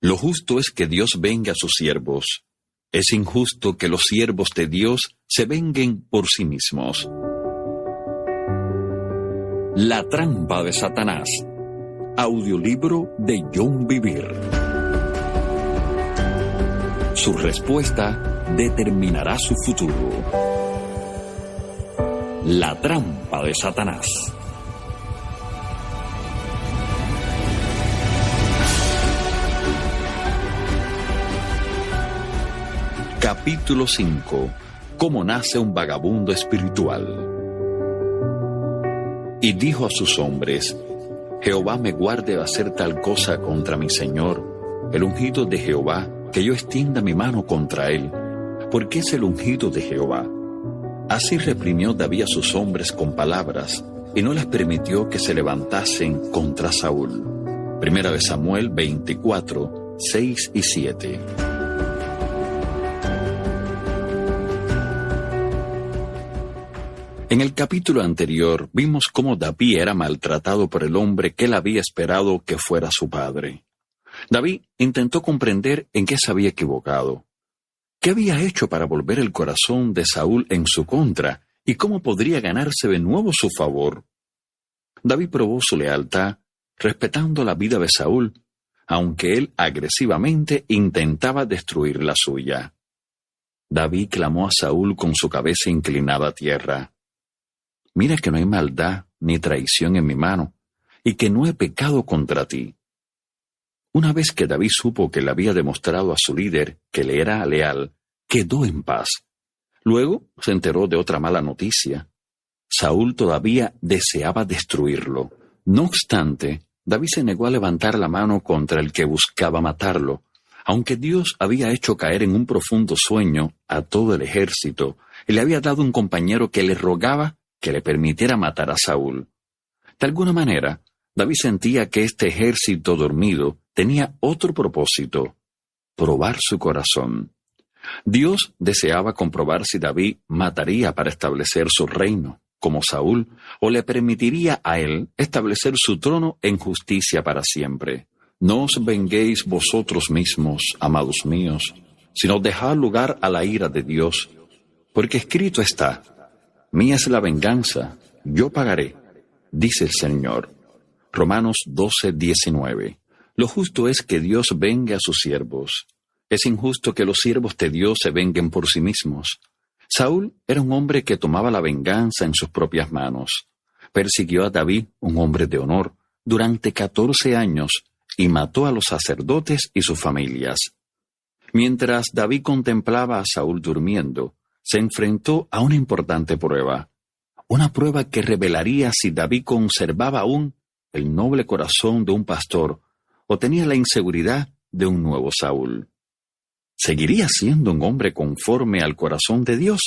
Lo justo es que Dios venga a sus siervos. Es injusto que los siervos de Dios se venguen por sí mismos. La trampa de Satanás. Audiolibro de John Bevere. Su respuesta determinará su futuro. La trampa de Satanás. Capítulo 5. ¿Cómo nace un vagabundo espiritual? Y dijo a sus hombres: Jehová me guarde de hacer tal cosa contra mi Señor, el ungido de Jehová, que yo extienda mi mano contra él, porque es el ungido de Jehová. Así reprimió David a sus hombres con palabras, y no les permitió que se levantasen contra Saúl. Primera de Samuel 24, 6 y 7. En el capítulo anterior vimos cómo David era maltratado por el hombre que él había esperado que fuera su padre. David intentó comprender en qué se había equivocado. ¿Qué había hecho para volver el corazón de Saúl en su contra? ¿Y cómo podría ganarse de nuevo su favor? David probó su lealtad, respetando la vida de Saúl, aunque él agresivamente intentaba destruir la suya. David clamó a Saúl con su cabeza inclinada a tierra: Mira que no hay maldad ni traición en mi mano, y que no he pecado contra ti. Una vez que David supo que le había demostrado a su líder que le era leal, quedó en paz. Luego se enteró de otra mala noticia. Saúl todavía deseaba destruirlo. No obstante, David se negó a levantar la mano contra el que buscaba matarlo, aunque Dios había hecho caer en un profundo sueño a todo el ejército y le había dado un compañero que le rogaba que le permitiera matar a Saúl. De alguna manera, David sentía que este ejército dormido tenía otro propósito: probar su corazón. Dios deseaba comprobar si David mataría para establecer su reino, como Saúl, o le permitiría a él establecer su trono en justicia para siempre. No os venguéis vosotros mismos, amados míos, sino dejad lugar a la ira de Dios, porque escrito está: Mía es la venganza, yo pagaré, dice el Señor. Romanos 12:19. Lo justo es que Dios vengue a sus siervos. Es injusto que los siervos de Dios se venguen por sí mismos. Saúl era un hombre que tomaba la venganza en sus propias manos. Persiguió a David, un hombre de honor, durante 14 años y mató a los sacerdotes y sus familias. Mientras David contemplaba a Saúl durmiendo, se enfrentó a una importante prueba. Una prueba que revelaría si David conservaba aún el noble corazón de un pastor o tenía la inseguridad de un nuevo Saúl. ¿Seguiría siendo un hombre conforme al corazón de Dios?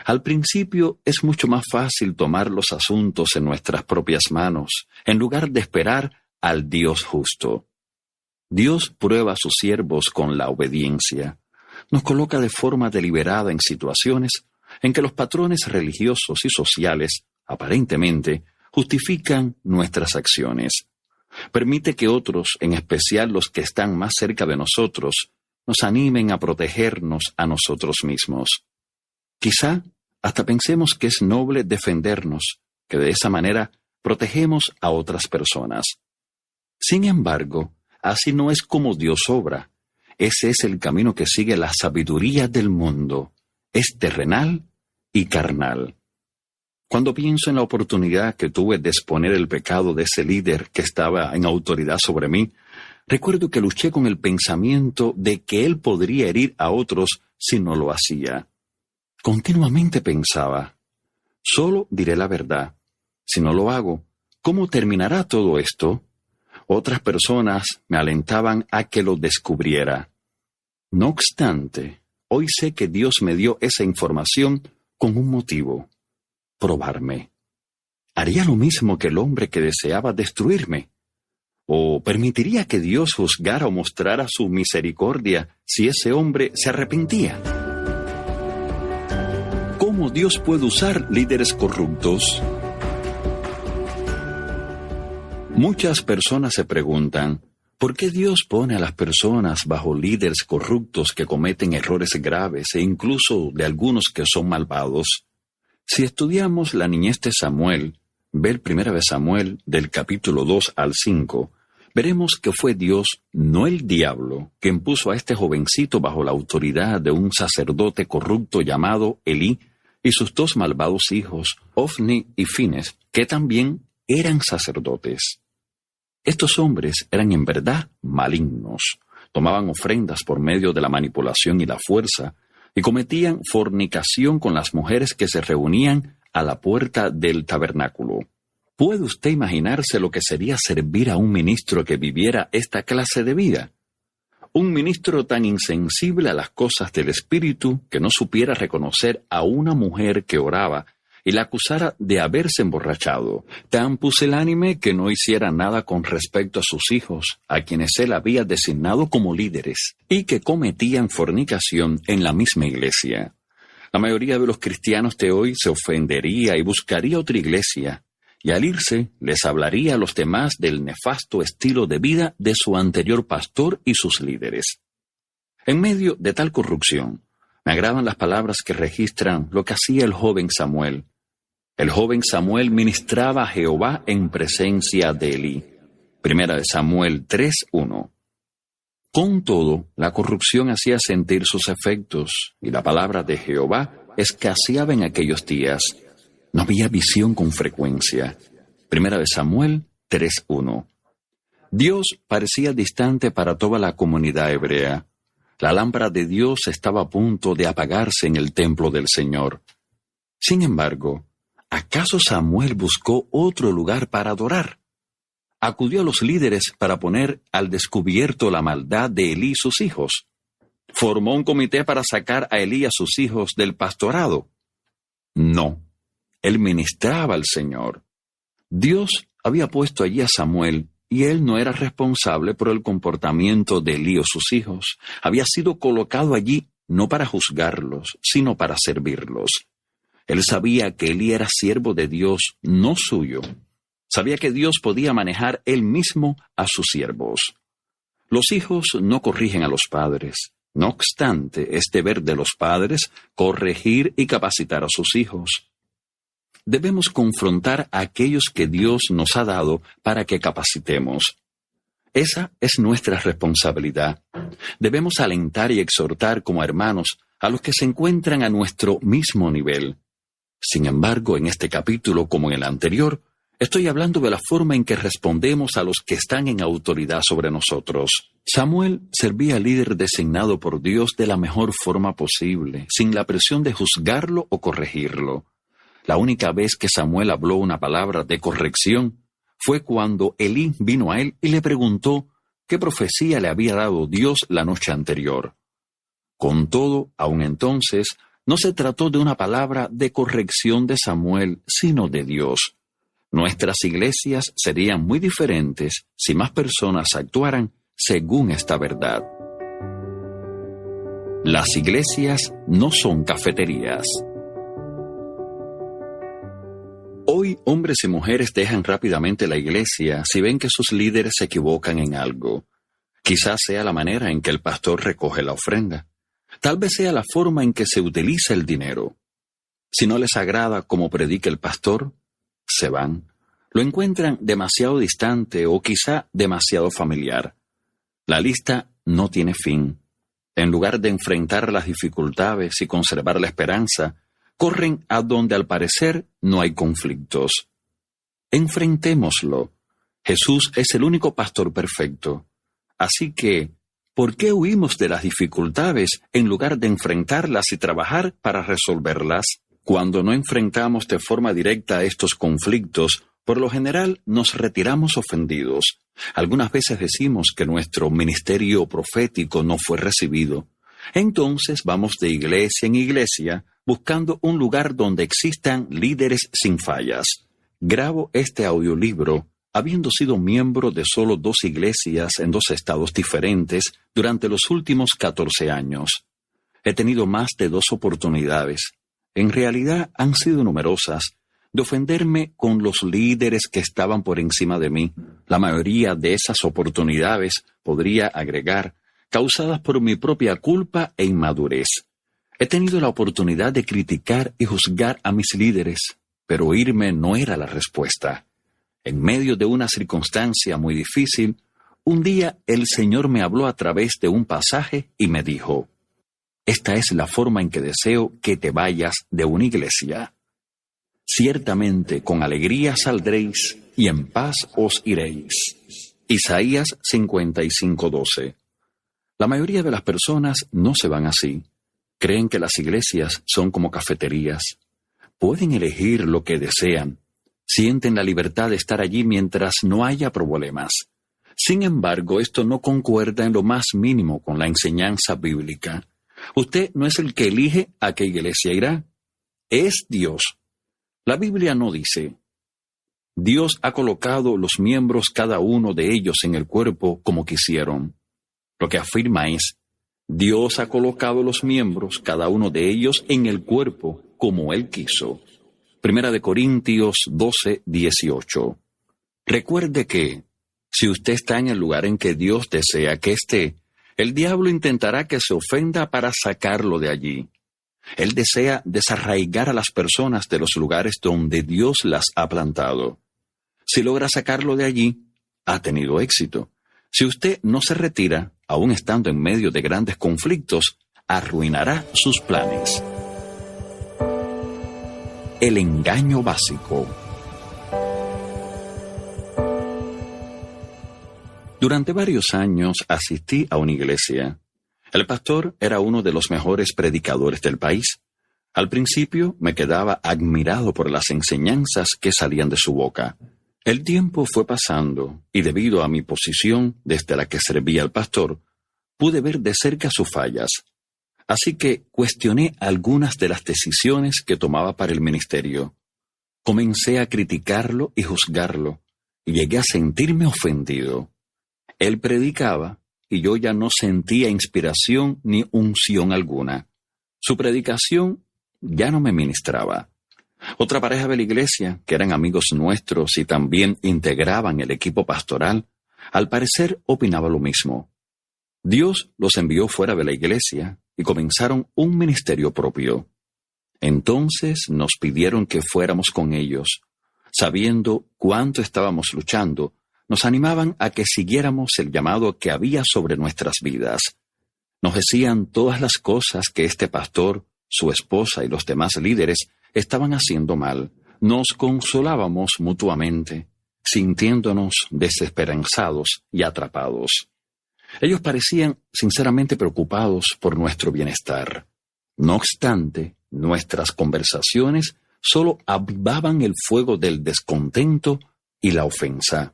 Al principio es mucho más fácil tomar los asuntos en nuestras propias manos, en lugar de esperar al Dios justo. Dios prueba a sus siervos con la obediencia. Nos coloca de forma deliberada en situaciones en que los patrones religiosos y sociales, aparentemente, justifican nuestras acciones. Permite que otros, en especial los que están más cerca de nosotros, nos animen a protegernos a nosotros mismos. Quizá hasta pensemos que es noble defendernos, que de esa manera protegemos a otras personas. Sin embargo, así no es como Dios obra. Ese es el camino que sigue la sabiduría del mundo. Es terrenal y carnal. Cuando pienso en la oportunidad que tuve de exponer el pecado de ese líder que estaba en autoridad sobre mí, recuerdo que luché con el pensamiento de que él podría herir a otros si no lo hacía. Continuamente pensaba: solo diré la verdad. Si no lo hago, ¿cómo terminará todo esto? Otras personas me alentaban a que lo descubriera. No obstante, hoy sé que Dios me dio esa información con un motivo: probarme. ¿Haría lo mismo que el hombre que deseaba destruirme? ¿O permitiría que Dios juzgara o mostrara su misericordia si ese hombre se arrepentía? ¿Cómo Dios puede usar líderes corruptos? Muchas personas se preguntan: ¿Por qué Dios pone a las personas bajo líderes corruptos que cometen errores graves e incluso de algunos que son malvados? Si estudiamos la niñez de Samuel, ver 1 Samuel del capítulo 2 al 5, veremos que fue Dios, no el diablo, quien puso a este jovencito bajo la autoridad de un sacerdote corrupto llamado Elí y sus 2 malvados hijos, Ofni y Fines, que también eran sacerdotes. Estos hombres eran en verdad malignos, tomaban ofrendas por medio de la manipulación y la fuerza, y cometían fornicación con las mujeres que se reunían a la puerta del tabernáculo. ¿Puede usted imaginarse lo que sería servir a un ministro que viviera esta clase de vida? Un ministro tan insensible a las cosas del espíritu que no supiera reconocer a una mujer que oraba y la acusara de haberse emborrachado, tan pusilánime que no hiciera nada con respecto a sus hijos, a quienes él había designado como líderes, y que cometían fornicación en la misma iglesia. La mayoría de los cristianos de hoy se ofendería y buscaría otra iglesia, y al irse les hablaría a los demás del nefasto estilo de vida de su anterior pastor y sus líderes. En medio de tal corrupción, me agradan las palabras que registran lo que hacía el joven Samuel. El joven Samuel ministraba a Jehová en presencia de Elí. 1 Samuel 3:1. Con todo, la corrupción hacía sentir sus efectos, y la palabra de Jehová escaseaba en aquellos días. No había visión con frecuencia. 1 Samuel 3:1. Dios parecía distante para toda la comunidad hebrea. La lámpara de Dios estaba a punto de apagarse en el templo del Señor. Sin embargo, ¿acaso Samuel buscó otro lugar para adorar? Acudió a los líderes para poner al descubierto la maldad de Elí y sus hijos. ¿Formó un comité para sacar a Elí y a sus hijos del pastorado? No. Él ministraba al Señor. Dios había puesto allí a Samuel y él no era responsable por el comportamiento de Elí o sus hijos. Había sido colocado allí no para juzgarlos, sino para servirlos. Él sabía que Elí era siervo de Dios, no suyo. Sabía que Dios podía manejar él mismo a sus siervos. Los hijos no corrigen a los padres. No obstante, es deber de los padres corregir y capacitar a sus hijos. Debemos confrontar a aquellos que Dios nos ha dado para que capacitemos. Esa es nuestra responsabilidad. Debemos alentar y exhortar como hermanos a los que se encuentran a nuestro mismo nivel. Sin embargo, en este capítulo, como en el anterior, estoy hablando de la forma en que respondemos a los que están en autoridad sobre nosotros. Samuel servía al líder designado por Dios de la mejor forma posible, sin la presión de juzgarlo o corregirlo. La única vez que Samuel habló una palabra de corrección fue cuando Elí vino a él y le preguntó qué profecía le había dado Dios la noche anterior. Con todo, aun entonces, no se trató de una palabra de corrección de Samuel, sino de Dios. Nuestras iglesias serían muy diferentes si más personas actuaran según esta verdad. Las iglesias no son cafeterías. Hoy, hombres y mujeres dejan rápidamente la iglesia si ven que sus líderes se equivocan en algo. Quizás sea la manera en que el pastor recoge la ofrenda. Tal vez sea la forma en que se utiliza el dinero. Si no les agrada cómo predica el pastor, se van. Lo encuentran demasiado distante o quizá demasiado familiar. La lista no tiene fin. En lugar de enfrentar las dificultades y conservar la esperanza, corren a donde al parecer no hay conflictos. Enfrentémoslo. Jesús es el único pastor perfecto. Así que, ¿por qué huimos de las dificultades en lugar de enfrentarlas y trabajar para resolverlas? Cuando no enfrentamos de forma directa estos conflictos, por lo general nos retiramos ofendidos. Algunas veces decimos que nuestro ministerio profético no fue recibido. Entonces vamos de iglesia en iglesia buscando un lugar donde existan líderes sin fallas. Grabo este audiolibro habiendo sido miembro de solo 2 iglesias en 2 estados diferentes durante los últimos 14 años. He tenido más de 2 oportunidades. En realidad han sido numerosas, de ofenderme con los líderes que estaban por encima de mí. La mayoría de esas oportunidades, podría agregar, causadas por mi propia culpa e inmadurez. He tenido la oportunidad de criticar y juzgar a mis líderes, pero oírme no era la respuesta. En medio de una circunstancia muy difícil, un día el Señor me habló a través de un pasaje y me dijo: «Esta es la forma en que deseo que te vayas de una iglesia. Ciertamente con alegría saldréis y en paz os iréis». Isaías 55:12. La mayoría de las personas no se van así. Creen que las iglesias son como cafeterías. Pueden elegir lo que desean. Sienten la libertad de estar allí mientras no haya problemas. Sin embargo, esto no concuerda en lo más mínimo con la enseñanza bíblica. Usted no es el que elige a qué iglesia irá. Es Dios. La Biblia no dice: Dios ha colocado los miembros cada uno de ellos en el cuerpo como quisieron. Lo que afirma es: Dios ha colocado los miembros, cada uno de ellos, en el cuerpo como Él quiso. 1 Corintios 12:18. Recuerde que, si usted está en el lugar en que Dios desea que esté, el diablo intentará que se ofenda para sacarlo de allí. Él desea desarraigar a las personas de los lugares donde Dios las ha plantado. Si logra sacarlo de allí, ha tenido éxito. Si usted no se retira, aún estando en medio de grandes conflictos, arruinará sus planes. El engaño básico. Durante varios años asistí a una iglesia. El pastor era uno de los mejores predicadores del país. Al principio me quedaba admirado por las enseñanzas que salían de su boca. El tiempo fue pasando y debido a mi posición desde la que servía al pastor, pude ver de cerca sus fallas. Así que cuestioné algunas de las decisiones que tomaba para el ministerio. Comencé a criticarlo y juzgarlo, y llegué a sentirme ofendido. Él predicaba, y yo ya no sentía inspiración ni unción alguna. Su predicación ya no me ministraba. Otra pareja de la iglesia, que eran amigos nuestros y también integraban el equipo pastoral, al parecer opinaba lo mismo. Dios los envió fuera de la iglesia y comenzaron un ministerio propio. Entonces nos pidieron que fuéramos con ellos. Sabiendo cuánto estábamos luchando, nos animaban a que siguiéramos el llamado que había sobre nuestras vidas. Nos decían todas las cosas que este pastor, su esposa y los demás líderes estaban haciendo mal. Nos consolábamos mutuamente, sintiéndonos desesperanzados y atrapados. Ellos parecían sinceramente preocupados por nuestro bienestar. No obstante, nuestras conversaciones solo avivaban el fuego del descontento y la ofensa.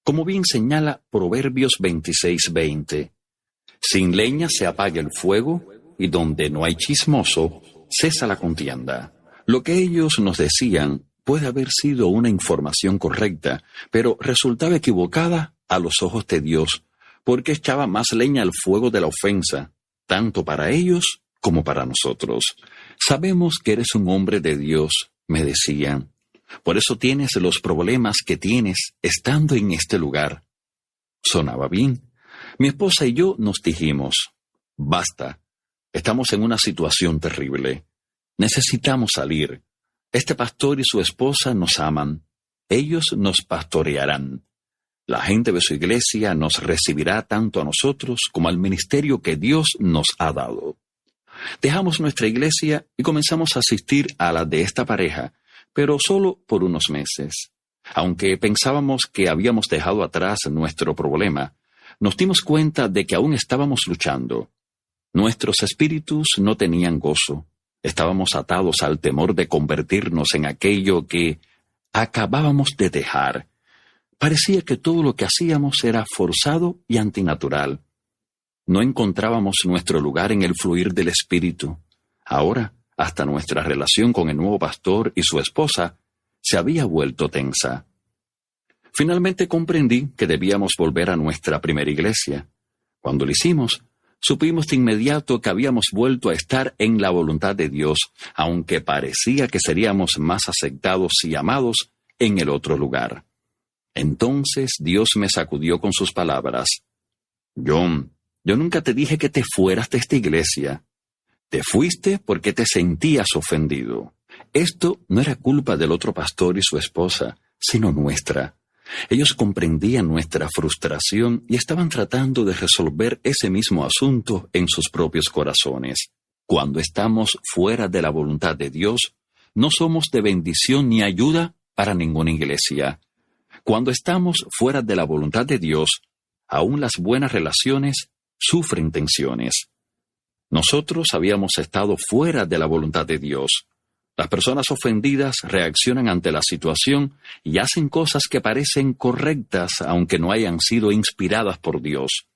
Como bien señala Proverbios 26:20, sin leña se apaga el fuego, y donde no hay chismoso, cesa la contienda. Lo que ellos nos decían puede haber sido una información correcta, pero resultaba equivocada a los ojos de Dios, porque echaba más leña al fuego de la ofensa, tanto para ellos como para nosotros. Sabemos que eres un hombre de Dios, me decían. Por eso tienes los problemas que tienes estando en este lugar. Sonaba bien. Mi esposa y yo nos dijimos: basta, estamos en una situación terrible. Necesitamos salir. Este pastor y su esposa nos aman. Ellos nos pastorearán. La gente de su iglesia nos recibirá tanto a nosotros como al ministerio que Dios nos ha dado. Dejamos nuestra iglesia y comenzamos a asistir a la de esta pareja, pero solo por unos meses. Aunque pensábamos que habíamos dejado atrás nuestro problema, nos dimos cuenta de que aún estábamos luchando. Nuestros espíritus no tenían gozo. Estábamos atados al temor de convertirnos en aquello que acabábamos de dejar. Parecía que todo lo que hacíamos era forzado y antinatural. No encontrábamos nuestro lugar en el fluir del Espíritu. Ahora, hasta nuestra relación con el nuevo pastor y su esposa se había vuelto tensa. Finalmente comprendí que debíamos volver a nuestra primera iglesia. Cuando lo hicimos, Supimos de inmediato que habíamos vuelto a estar en la voluntad de Dios, aunque parecía que seríamos más aceptados y amados en el otro lugar. Entonces Dios me sacudió con sus palabras. John, yo nunca te dije que te fueras de esta iglesia. Te fuiste porque te sentías ofendido. Esto no era culpa del otro pastor y su esposa, sino nuestra. Ellos comprendían nuestra frustración y estaban tratando de resolver ese mismo asunto en sus propios corazones. Cuando estamos fuera de la voluntad de Dios, no somos de bendición ni ayuda para ninguna iglesia. Cuando estamos fuera de la voluntad de Dios, aún las buenas relaciones sufren tensiones. Nosotros habíamos estado fuera de la voluntad de Dios. Las personas ofendidas reaccionan ante la situación y hacen cosas que parecen correctas aunque no hayan sido inspiradas por Dios.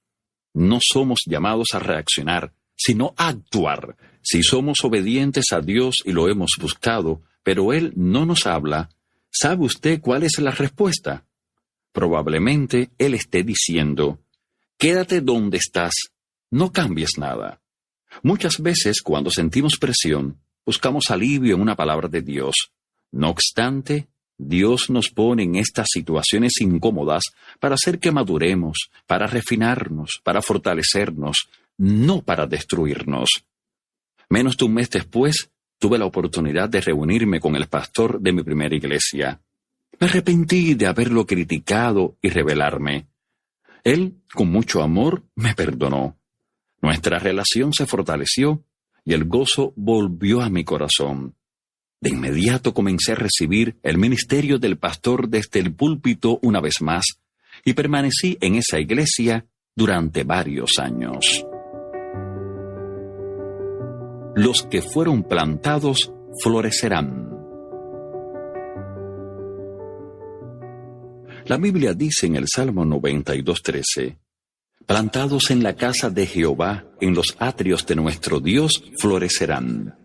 No somos llamados a reaccionar, sino a actuar. Si somos obedientes a Dios y lo hemos buscado, pero Él no nos habla, ¿sabe usted cuál es la respuesta? Probablemente Él esté diciendo, quédate donde estás, no cambies nada. Muchas veces cuando sentimos presión, buscamos alivio en una palabra de Dios. No obstante, Dios nos pone en estas situaciones incómodas para hacer que maduremos, para refinarnos, para fortalecernos, no para destruirnos. Menos de un mes después, tuve la oportunidad de reunirme con el pastor de mi primera iglesia. Me arrepentí de haberlo criticado y rebelarme. Él, con mucho amor, me perdonó. Nuestra relación se fortaleció y el gozo volvió a mi corazón. De inmediato comencé a recibir el ministerio del pastor desde el púlpito una vez más y permanecí en esa iglesia durante varios años. Los que fueron plantados florecerán. La Biblia dice en el Salmo 92:13, plantados en la casa de Jehová, en los atrios de nuestro Dios, florecerán.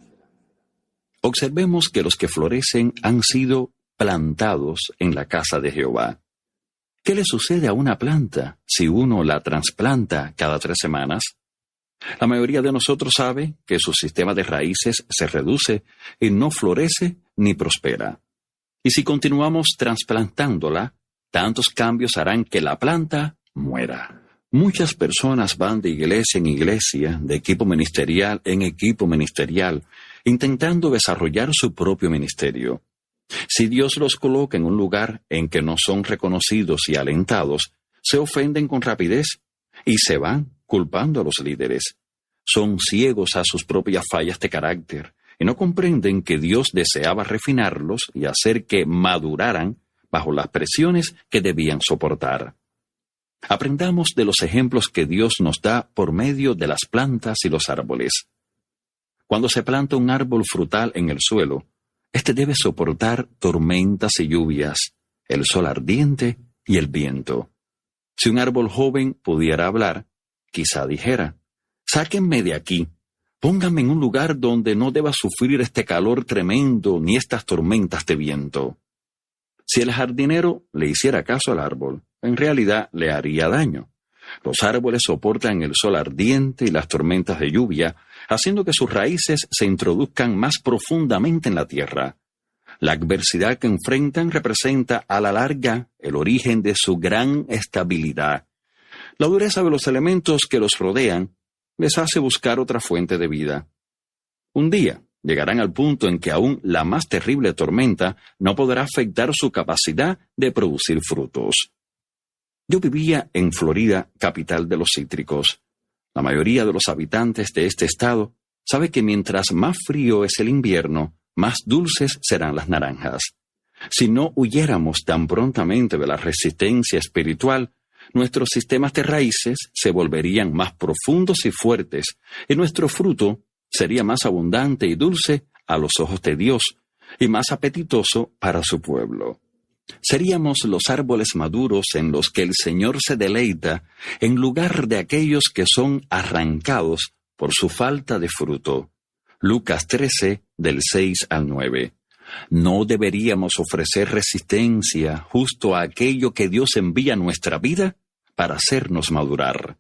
Observemos que los que florecen han sido plantados en la casa de Jehová. ¿Qué le sucede a una planta si uno la trasplanta cada 3 semanas? La mayoría de nosotros sabe que su sistema de raíces se reduce y no florece ni prospera. Y si continuamos trasplantándola, tantos cambios harán que la planta muera. Muchas personas van de iglesia en iglesia, de equipo ministerial en equipo ministerial, intentando desarrollar su propio ministerio. Si Dios los coloca en un lugar en que no son reconocidos y alentados, se ofenden con rapidez y se van culpando a los líderes. Son ciegos a sus propias fallas de carácter y no comprenden que Dios deseaba refinarlos y hacer que maduraran bajo las presiones que debían soportar. Aprendamos de los ejemplos que Dios nos da por medio de las plantas y los árboles. Cuando se planta un árbol frutal en el suelo, este debe soportar tormentas y lluvias, el sol ardiente y el viento. Si un árbol joven pudiera hablar, quizá dijera, sáquenme de aquí, pónganme en un lugar donde no deba sufrir este calor tremendo ni estas tormentas de viento. Si el jardinero le hiciera caso al árbol, en realidad le haría daño. Los árboles soportan el sol ardiente y las tormentas de lluvia, haciendo que sus raíces se introduzcan más profundamente en la tierra. La adversidad que enfrentan representa a la larga el origen de su gran estabilidad. La dureza de los elementos que los rodean les hace buscar otra fuente de vida. Un día llegarán al punto en que aún la más terrible tormenta no podrá afectar su capacidad de producir frutos. Yo vivía en Florida, capital de los cítricos. La mayoría de los habitantes de este estado sabe que mientras más frío es el invierno, más dulces serán las naranjas. Si no huyéramos tan prontamente de la resistencia espiritual, nuestros sistemas de raíces se volverían más profundos y fuertes, y nuestro fruto sería más abundante y dulce a los ojos de Dios, y más apetitoso para su pueblo. Seríamos los árboles maduros en los que el Señor se deleita, en lugar de aquellos que son arrancados por su falta de fruto. Lucas 13, del 6 al 9. ¿No deberíamos ofrecer resistencia justo a aquello que Dios envía a nuestra vida para hacernos madurar?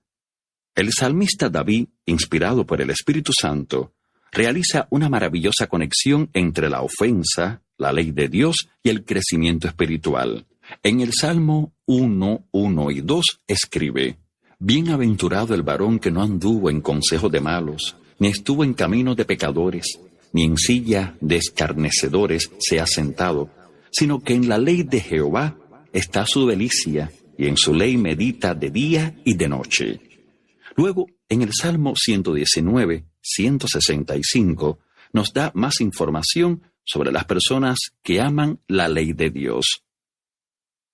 El salmista David, inspirado por el Espíritu Santo, realiza una maravillosa conexión entre la ofensa, la ley de Dios y el crecimiento espiritual. En el Salmo 1, 1 y 2 escribe: Bienaventurado el varón que no anduvo en consejo de malos, ni estuvo en camino de pecadores, ni en silla de escarnecedores se ha sentado, sino que en la ley de Jehová está su delicia, y en su ley medita de día y de noche. Luego, en el Salmo 119, 165, nos da más información sobre las personas que aman la ley de Dios.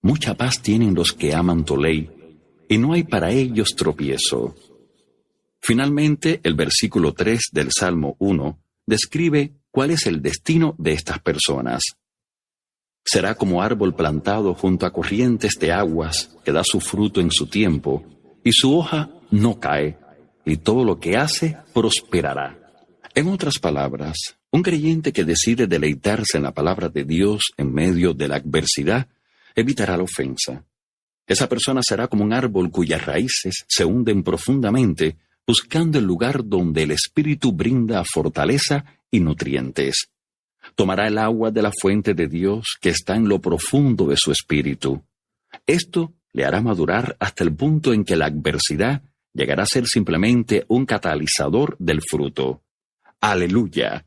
Mucha paz tienen los que aman tu ley, y no hay para ellos tropiezo. Finalmente, el versículo 3 del Salmo 1 describe cuál es el destino de estas personas. Será como árbol plantado junto a corrientes de aguas, que da su fruto en su tiempo, y su hoja no cae, y todo lo que hace prosperará. En otras palabras, un creyente que decide deleitarse en la palabra de Dios en medio de la adversidad evitará la ofensa. Esa persona será como un árbol cuyas raíces se hunden profundamente, buscando el lugar donde el Espíritu brinda fortaleza y nutrientes. Tomará el agua de la fuente de Dios que está en lo profundo de su espíritu. Esto le hará madurar hasta el punto en que la adversidad llegará a ser simplemente un catalizador del fruto. ¡Aleluya!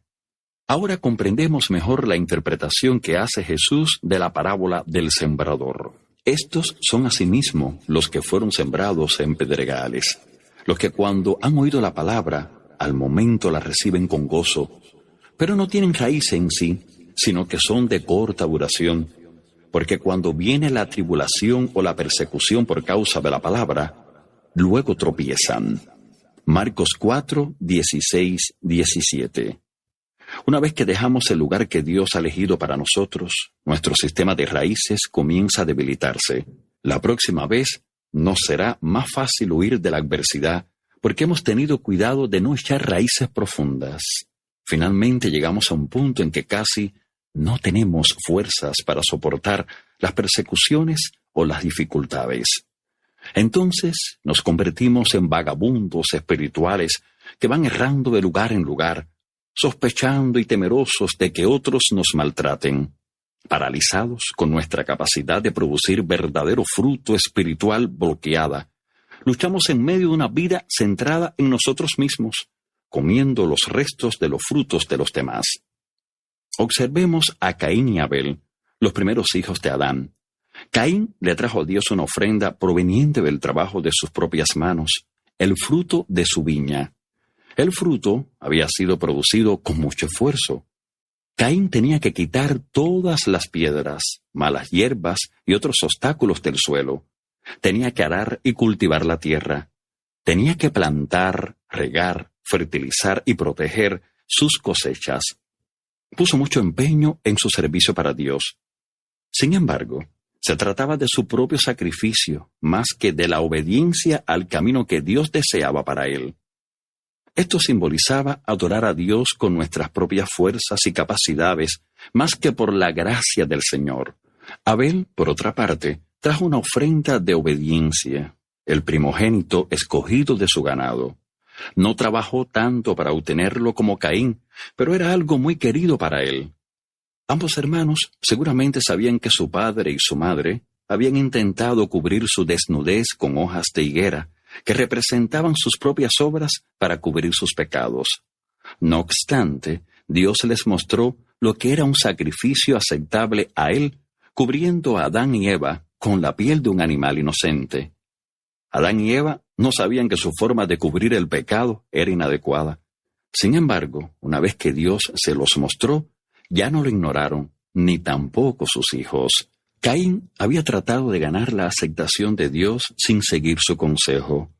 Ahora comprendemos mejor la interpretación que hace Jesús de la parábola del sembrador. Estos son asimismo los que fueron sembrados en pedregales, los que cuando han oído la palabra, al momento la reciben con gozo, pero no tienen raíz en sí, sino que son de corta duración, porque cuando viene la tribulación o la persecución por causa de la palabra, luego tropiezan. Marcos 4, 16, 17. Una vez que dejamos el lugar que Dios ha elegido para nosotros, nuestro sistema de raíces comienza a debilitarse. La próxima vez nos será más fácil huir de la adversidad porque hemos tenido cuidado de no echar raíces profundas. Finalmente llegamos a un punto en que casi no tenemos fuerzas para soportar las persecuciones o las dificultades. Entonces nos convertimos en vagabundos espirituales que van errando de lugar en lugar, sospechando y temerosos de que otros nos maltraten, paralizados con nuestra capacidad de producir verdadero fruto espiritual bloqueada. Luchamos en medio de una vida centrada en nosotros mismos, comiendo los restos de los frutos de los demás. Observemos a Caín y Abel, los primeros hijos de Adán. Caín le trajo a Dios una ofrenda proveniente del trabajo de sus propias manos, el fruto de su viña. El fruto había sido producido con mucho esfuerzo. Caín tenía que quitar todas las piedras, malas hierbas y otros obstáculos del suelo. Tenía que arar y cultivar la tierra. Tenía que plantar, regar, fertilizar y proteger sus cosechas. Puso mucho empeño en su servicio para Dios. Sin embargo, se trataba de su propio sacrificio, más que de la obediencia al camino que Dios deseaba para él. Esto simbolizaba adorar a Dios con nuestras propias fuerzas y capacidades, más que por la gracia del Señor. Abel, por otra parte, trajo una ofrenda de obediencia, el primogénito escogido de su ganado. No trabajó tanto para obtenerlo como Caín, pero era algo muy querido para él. Ambos hermanos seguramente sabían que su padre y su madre habían intentado cubrir su desnudez con hojas de higuera, que representaban sus propias obras para cubrir sus pecados. No obstante, Dios les mostró lo que era un sacrificio aceptable a él, cubriendo a Adán y Eva con la piel de un animal inocente. Adán y Eva no sabían que su forma de cubrir el pecado era inadecuada. Sin embargo, una vez que Dios se los mostró, ya no lo ignoraron, ni tampoco sus hijos. Caín había tratado de ganar la aceptación de Dios sin seguir su consejo.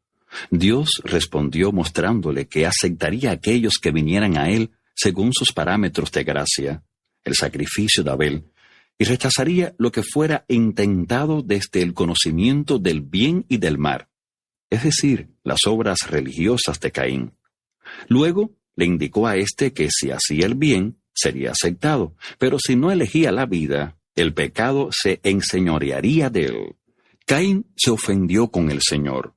Dios respondió mostrándole que aceptaría a aquellos que vinieran a él según sus parámetros de gracia, el sacrificio de Abel, y rechazaría lo que fuera intentado desde el conocimiento del bien y del mal, es decir, las obras religiosas de Caín. Luego le indicó a éste que si hacía el bien, sería aceptado, pero si no elegía la vida, el pecado se enseñorearía de él. Caín se ofendió con el Señor.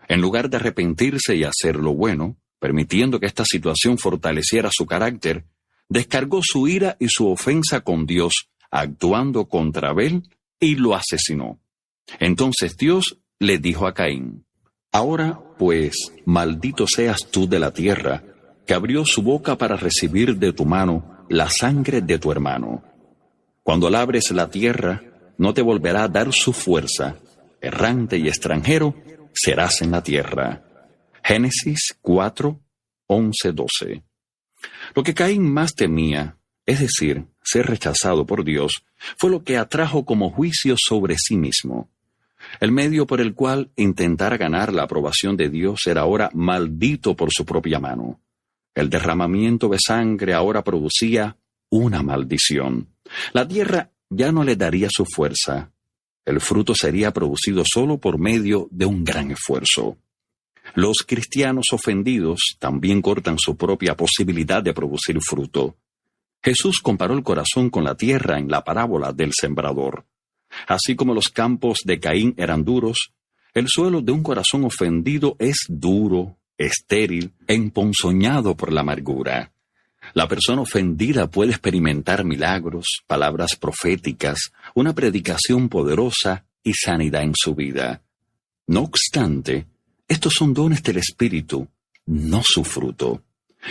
En lugar de arrepentirse y hacer lo bueno, permitiendo que esta situación fortaleciera su carácter, descargó su ira y su ofensa con Dios, actuando contra Abel, y lo asesinó. Entonces Dios le dijo a Caín: «Ahora, pues, maldito seas tú de la tierra, que abrió su boca para recibir de tu mano la sangre de tu hermano. Cuando labres la tierra, no te volverá a dar su fuerza. Errante y extranjero serás en la tierra». Génesis 4, 11, 12. Lo que Caín más temía, es decir, ser rechazado por Dios, fue lo que atrajo como juicio sobre sí mismo. El medio por el cual intentara ganar la aprobación de Dios era ahora maldito por su propia mano. El derramamiento de sangre ahora producía una maldición. La tierra ya no le daría su fuerza. El fruto sería producido solo por medio de un gran esfuerzo. Los cristianos ofendidos también cortan su propia posibilidad de producir fruto. Jesús comparó el corazón con la tierra en la parábola del sembrador. Así como los campos de Caín eran duros, el suelo de un corazón ofendido es duro, estéril e emponzoñado por la amargura. La persona ofendida puede experimentar milagros, palabras proféticas, una predicación poderosa y sanidad en su vida. No obstante, estos son dones del Espíritu, no su fruto.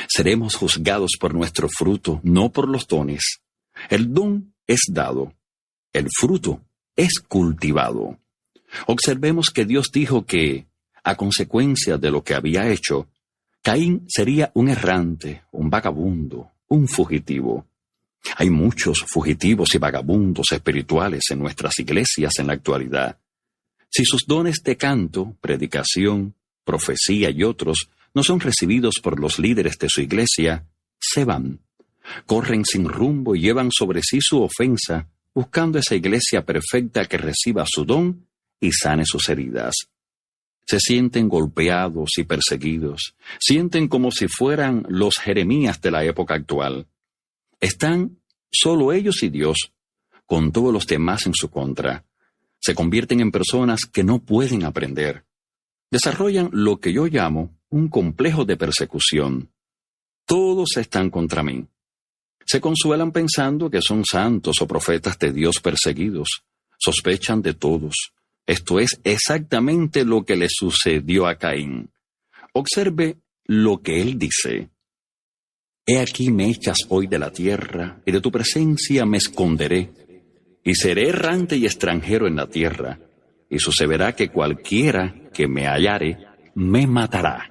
Seremos juzgados por nuestro fruto, no por los dones. El don es dado, el fruto es cultivado. Observemos que Dios dijo que, a consecuencia de lo que había hecho, Caín sería un errante, un vagabundo, un fugitivo. Hay muchos fugitivos y vagabundos espirituales en nuestras iglesias en la actualidad. Si sus dones de canto, predicación, profecía y otros no son recibidos por los líderes de su iglesia, se van. Corren sin rumbo y llevan sobre sí su ofensa, buscando esa iglesia perfecta que reciba su don y sane sus heridas. Se sienten golpeados y perseguidos, sienten como si fueran los Jeremías de la época actual. Están solo ellos y Dios, con todos los demás en su contra. Se convierten en personas que no pueden aprender. Desarrollan lo que yo llamo un complejo de persecución. Todos están contra mí. Se consuelan pensando que son santos o profetas de Dios perseguidos. Sospechan de todos. Esto es exactamente lo que le sucedió a Caín. Observe lo que él dice. «He aquí me echas hoy de la tierra, y de tu presencia me esconderé, y seré errante y extranjero en la tierra, y sucederá que cualquiera que me hallare, me matará».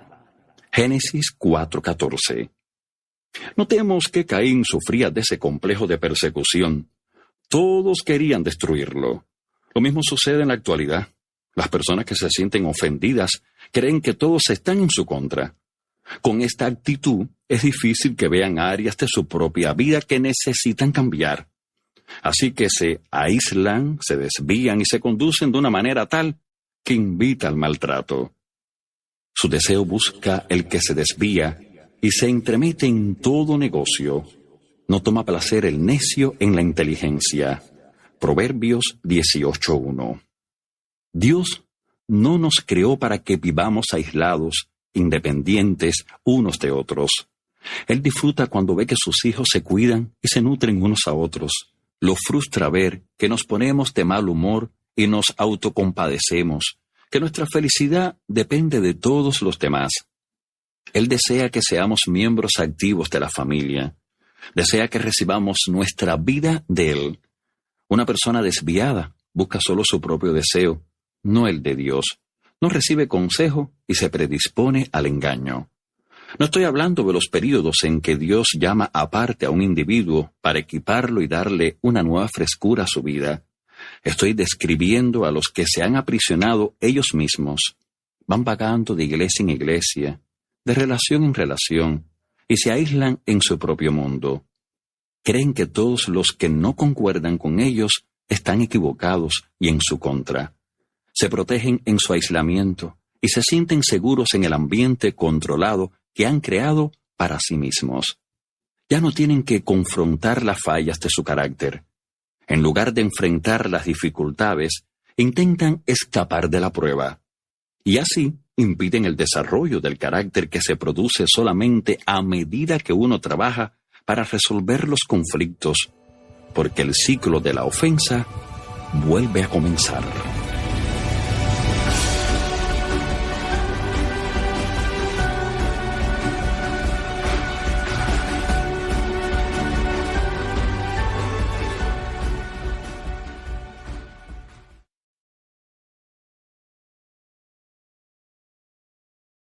Génesis 4:14. Notemos que Caín sufría de ese complejo de persecución. Todos querían destruirlo. Lo mismo sucede en la actualidad. Las personas que se sienten ofendidas creen que todos están en su contra. Con esta actitud es difícil que vean áreas de su propia vida que necesitan cambiar. Así que se aíslan, se desvían y se conducen de una manera tal que invita al maltrato. Su deseo busca el que se desvía y se entremete en todo negocio. No toma placer el necio en la inteligencia. Proverbios 18:1. Dios no nos creó para que vivamos aislados, independientes unos de otros. Él disfruta cuando ve que sus hijos se cuidan y se nutren unos a otros. Lo frustra ver que nos ponemos de mal humor y nos autocompadecemos, que nuestra felicidad depende de todos los demás. Él desea que seamos miembros activos de la familia. Desea que recibamos nuestra vida de Él. Una persona desviada busca solo su propio deseo, no el de Dios. No recibe consejo y se predispone al engaño. No estoy hablando de los períodos en que Dios llama aparte a un individuo para equiparlo y darle una nueva frescura a su vida. Estoy describiendo a los que se han aprisionado ellos mismos. Van vagando de iglesia en iglesia, de relación en relación, y se aíslan en su propio mundo. Creen que todos los que no concuerdan con ellos están equivocados y en su contra. Se protegen en su aislamiento y se sienten seguros en el ambiente controlado que han creado para sí mismos. Ya no tienen que confrontar las fallas de su carácter. En lugar de enfrentar las dificultades, intentan escapar de la prueba. Y así impiden el desarrollo del carácter que se produce solamente a medida que uno trabaja para resolver los conflictos, porque el ciclo de la ofensa vuelve a comenzar.